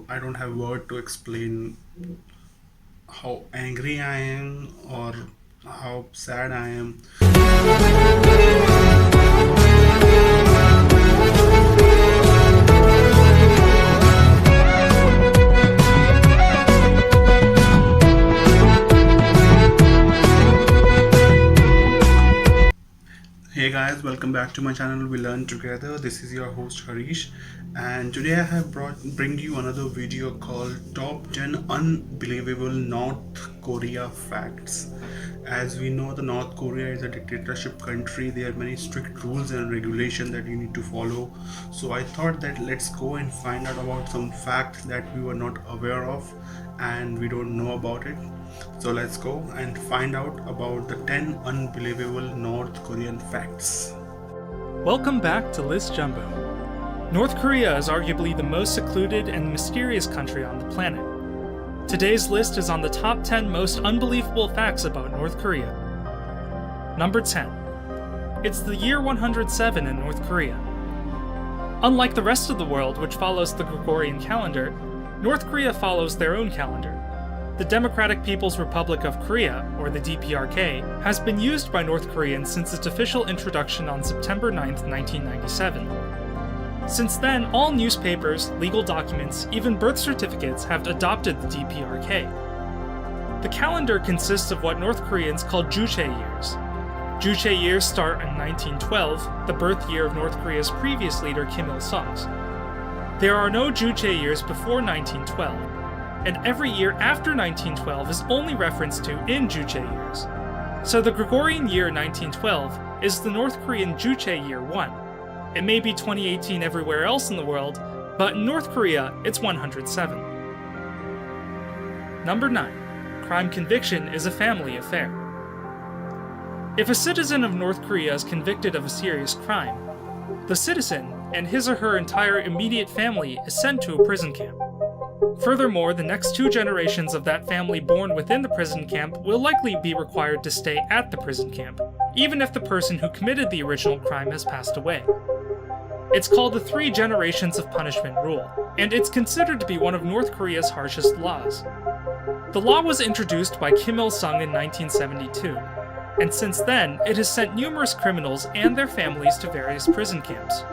I don't have word to explain how angry I am or how sad I am. Hey guys, welcome back to my channel. We learn together. This is your host Harish, and today I have bring you another video called Top 10 Unbelievable North Korea Facts. As we know, the North Korea is a dictatorship country. There are many strict rules and regulations that you need to follow. So I thought that let's go and find out about some facts that we were not aware of and we don't know about it. So let's go and find out about the 10 unbelievable North Korean facts. Welcome back to List Jumbo. North Korea is arguably the most secluded and mysterious country on the planet. Today's list is on the top 10 most unbelievable facts about North Korea. Number 10. It's the year 107 in North Korea. Unlike the rest of the world, which follows the Gregorian calendar, North Korea follows their own calendar. The Democratic People's Republic of Korea, or the DPRK, has been used by North Koreans since its official introduction on September 9, 1997. Since then, all newspapers, legal documents, even birth certificates have adopted the DPRK. The calendar consists of what North Koreans call Juche years. Juche years start in 1912, the birth year of North Korea's previous leader Kim Il-sung's. There are no Juche years before 1912, and every year after 1912 is only referenced to in Juche years. So the Gregorian year 1912 is the North Korean Juche year 1. It may be 2018 everywhere else in the world, but in North Korea, it's 107. Number 9. Crime conviction is a family affair. If a citizen of North Korea is convicted of a serious crime, the citizen and his or her entire immediate family is sent to a prison camp. Furthermore, the next 2 generations of that family born within the prison camp will likely be required to stay at the prison camp, even if the person who committed the original crime has passed away. It's called the 3 generations of punishment rule, and it's considered to be one of North Korea's harshest laws. The law was introduced by Kim Il-sung in 1972, and since then, it has sent numerous criminals and their families to various prison camps.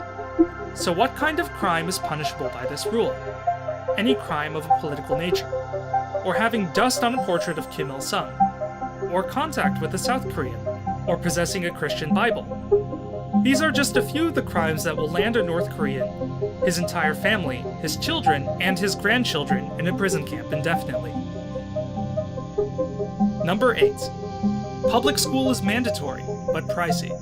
So what kind of crime is punishable by this rule? Any crime of a political nature, or having dust on a portrait of Kim Il-sung, or contact with a South Korean, or possessing a Christian Bible. These are just a few of the crimes that will land a North Korean, his entire family, his children, and his grandchildren in a prison camp indefinitely. Number 8. Public school is mandatory, but pricey.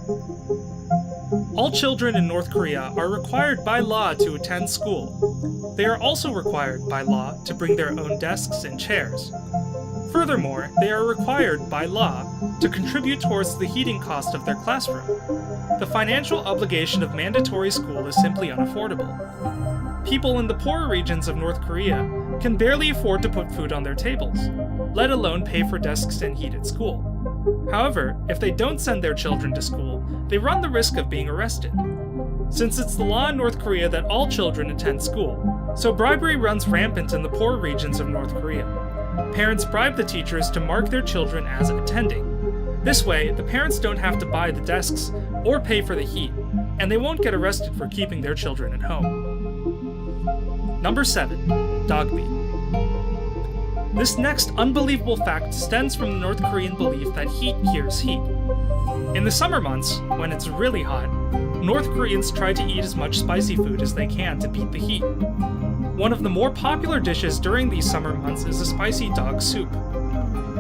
All children in North Korea are required by law to attend school. They are also required by law to bring their own desks and chairs. Furthermore, they are required by law to contribute towards the heating cost of their classroom. The financial obligation of mandatory school is simply unaffordable. People in the poorer regions of North Korea can barely afford to put food on their tables, let alone pay for desks and heat at school. However, if they don't send their children to school, they run the risk of being arrested. Since it's the law in North Korea that all children attend school, so bribery runs rampant in the poor regions of North Korea. Parents bribe the teachers to mark their children as attending. This way, the parents don't have to buy the desks or pay for the heat, and they won't get arrested for keeping their children at home. Number 7. Dog meat. This next unbelievable fact stems from the North Korean belief that heat cures heat. In the summer months, when it's really hot, North Koreans try to eat as much spicy food as they can to beat the heat. One of the more popular dishes during these summer months is a spicy dog soup.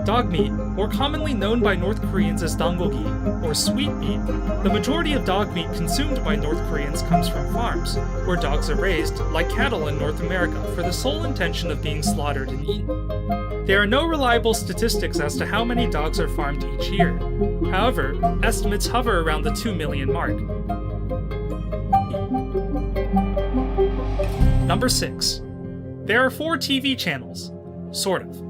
Dog meat, or commonly known by North Koreans as dangogi, or sweet meat, the majority of dog meat consumed by North Koreans comes from farms, where dogs are raised, like cattle in North America, for the sole intention of being slaughtered and eaten. There are no reliable statistics as to how many dogs are farmed each year. However, estimates hover around the 2 million mark. Number 6. There are 4 TV channels. Sort of.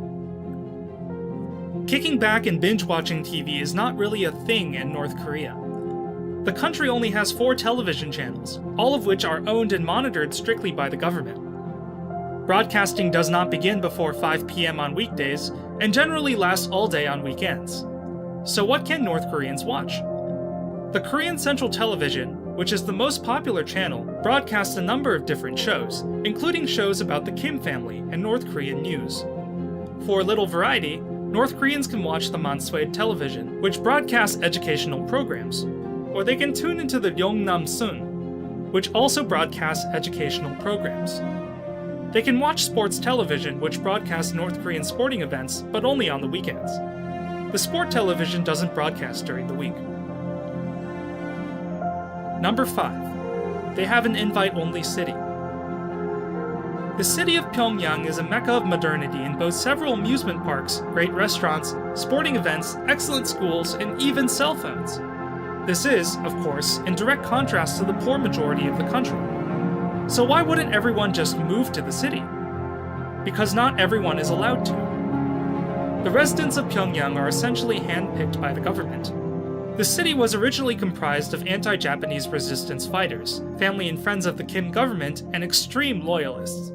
Kicking back and binge-watching TV is not really a thing in North Korea. The country only has 4 television channels, all of which are owned and monitored strictly by the government. Broadcasting does not begin before 5 p.m. on weekdays and generally lasts all day on weekends. So what can North Koreans watch? The Korean Central Television, which is the most popular channel, broadcasts a number of different shows, including shows about the Kim family and North Korean news. For a little variety, North Koreans can watch the Mansudae Television, which broadcasts educational programs, or they can tune into the Yongnam-sun, which also broadcasts educational programs. They can watch sports television, which broadcasts North Korean sporting events, but only on the weekends. The sport television doesn't broadcast during the week. Number 5. They have an invite-only city. The city of Pyongyang is a mecca of modernity and boasts several amusement parks, great restaurants, sporting events, excellent schools, and even cell phones. This is, of course, in direct contrast to the poor majority of the country. So why wouldn't everyone just move to the city? Because not everyone is allowed to. The residents of Pyongyang are essentially handpicked by the government. The city was originally comprised of anti-Japanese resistance fighters, family and friends of the Kim government, and extreme loyalists.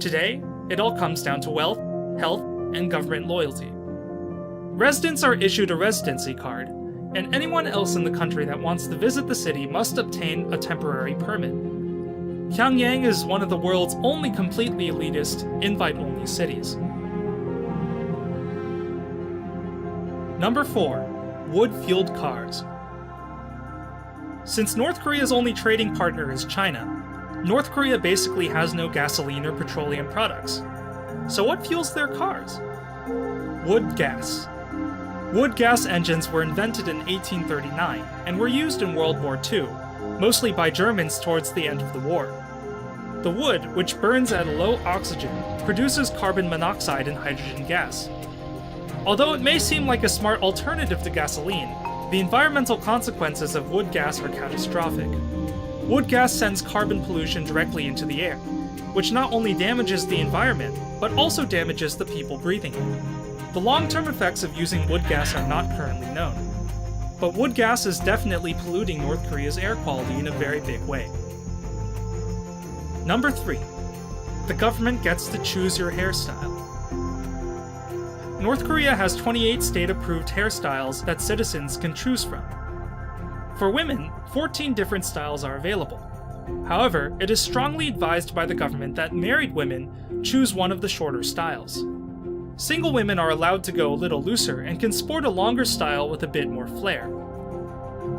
Today, it all comes down to wealth, health, and government loyalty. Residents are issued a residency card, and anyone else in the country that wants to visit the city must obtain a temporary permit. Pyongyang is one of the world's only completely elitist, invite-only cities. Number 4. Wood-fueled cars. Since North Korea's only trading partner is China, North Korea basically has no gasoline or petroleum products. So what fuels their cars? Wood gas. Wood gas engines were invented in 1839 and were used in World War II, mostly by Germans towards the end of the war. The wood, which burns at a low oxygen, produces carbon monoxide and hydrogen gas. Although it may seem like a smart alternative to gasoline, the environmental consequences of wood gas are catastrophic. Wood gas sends carbon pollution directly into the air, which not only damages the environment, but also damages the people breathing it. The long-term effects of using wood gas are not currently known. But wood gas is definitely polluting North Korea's air quality in a very big way. Number 3. The government gets to choose your hairstyle. North Korea has 28 state-approved hairstyles that citizens can choose from. For women, 14 different styles are available. However, it is strongly advised by the government that married women choose one of the shorter styles. Single women are allowed to go a little looser and can sport a longer style with a bit more flair.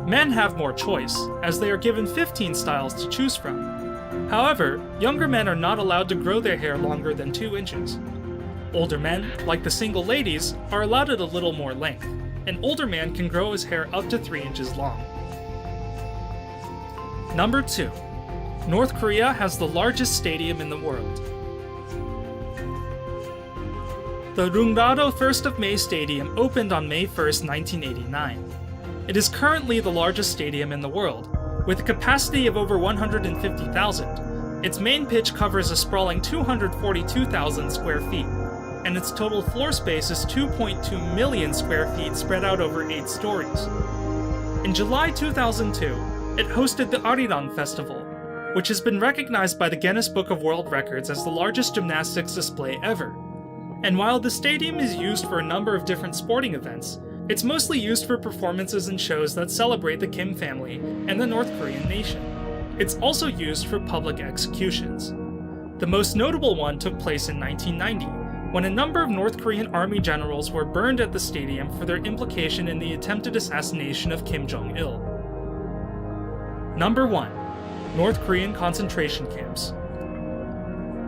Men have more choice, as they are given 15 styles to choose from. However, younger men are not allowed to grow their hair longer than 2 inches. Older men, like the single ladies, are allowed a little more length. An older man can grow his hair up to 3 inches long. Number 2. North Korea has the largest stadium in the world. The Rungrado 1st of May Stadium opened on May 1, 1989. It is currently the largest stadium in the world, with a capacity of over 150,000. Its main pitch covers a sprawling 242,000 square feet, and its total floor space is 2.2 million square feet spread out over 8 stories. In July 2002, it hosted the Arirang Festival, which has been recognized by the Guinness Book of World Records as the largest gymnastics display ever. And while the stadium is used for a number of different sporting events, it's mostly used for performances and shows that celebrate the Kim family and the North Korean nation. It's also used for public executions. The most notable one took place in 1990, when a number of North Korean army generals were burned at the stadium for their implication in the attempted assassination of Kim Jong-il. Number 1. North Korean concentration camps.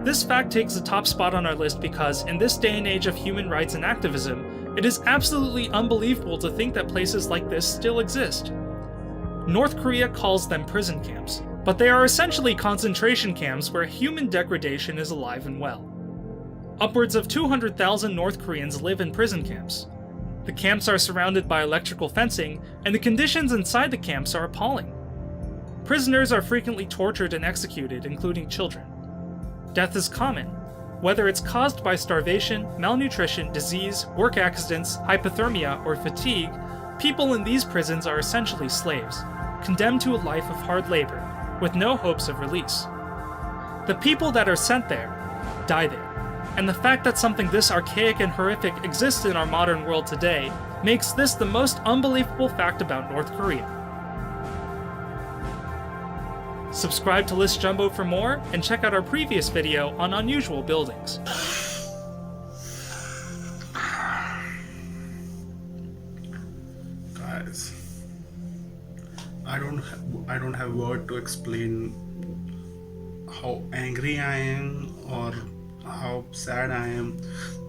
This fact takes the top spot on our list because, in this day and age of human rights and activism, it is absolutely unbelievable to think that places like this still exist. North Korea calls them prison camps, but they are essentially concentration camps where human degradation is alive and well. Upwards of 200,000 North Koreans live in prison camps. The camps are surrounded by electrical fencing, and the conditions inside the camps are appalling. Prisoners are frequently tortured and executed, including children. Death is common, whether it's caused by starvation, malnutrition, disease, work accidents, hypothermia, or fatigue. People in these prisons are essentially slaves, condemned to a life of hard labor, with no hopes of release. The people that are sent there, die there. And the fact that something this archaic and horrific exists in our modern world today makes this the most unbelievable fact about North Korea. Subscribe to List Jumbo for more, and check out our previous video on unusual buildings. Guys, I don't have word to explain how angry I am or how sad I am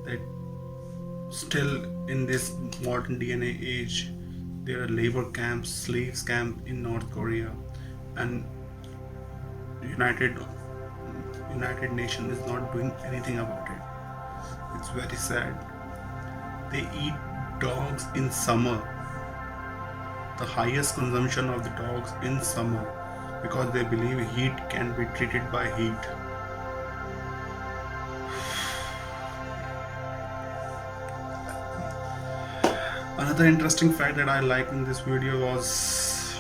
that still in this modern DNA age there are labor camps, slaves camp in North Korea, and United Nation is not doing anything about it. It's very sad. They eat dogs in summer. The highest consumption of the dogs in summer because they believe heat can be treated by heat. Another interesting fact that I like in this video was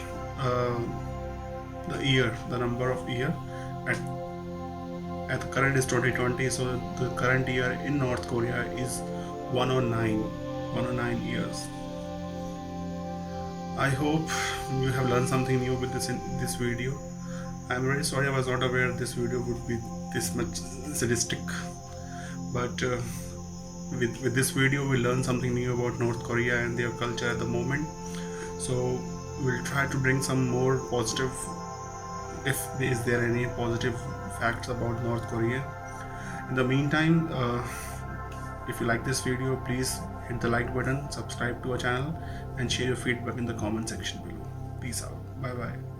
the number of year. At the current is 2020, so the current year in North Korea is 109 years. I hope you have learned something new with this video. I'm very sorry I was not aware this video would be this much sadistic, but with this video we learned something new about North Korea and their culture at the moment. So we'll try to bring some more positive, if is there any positive facts about North Korea. In the meantime, if you like this video, please hit the like button, subscribe to our channel, and share your feedback in the comment section below. Peace out. Bye bye.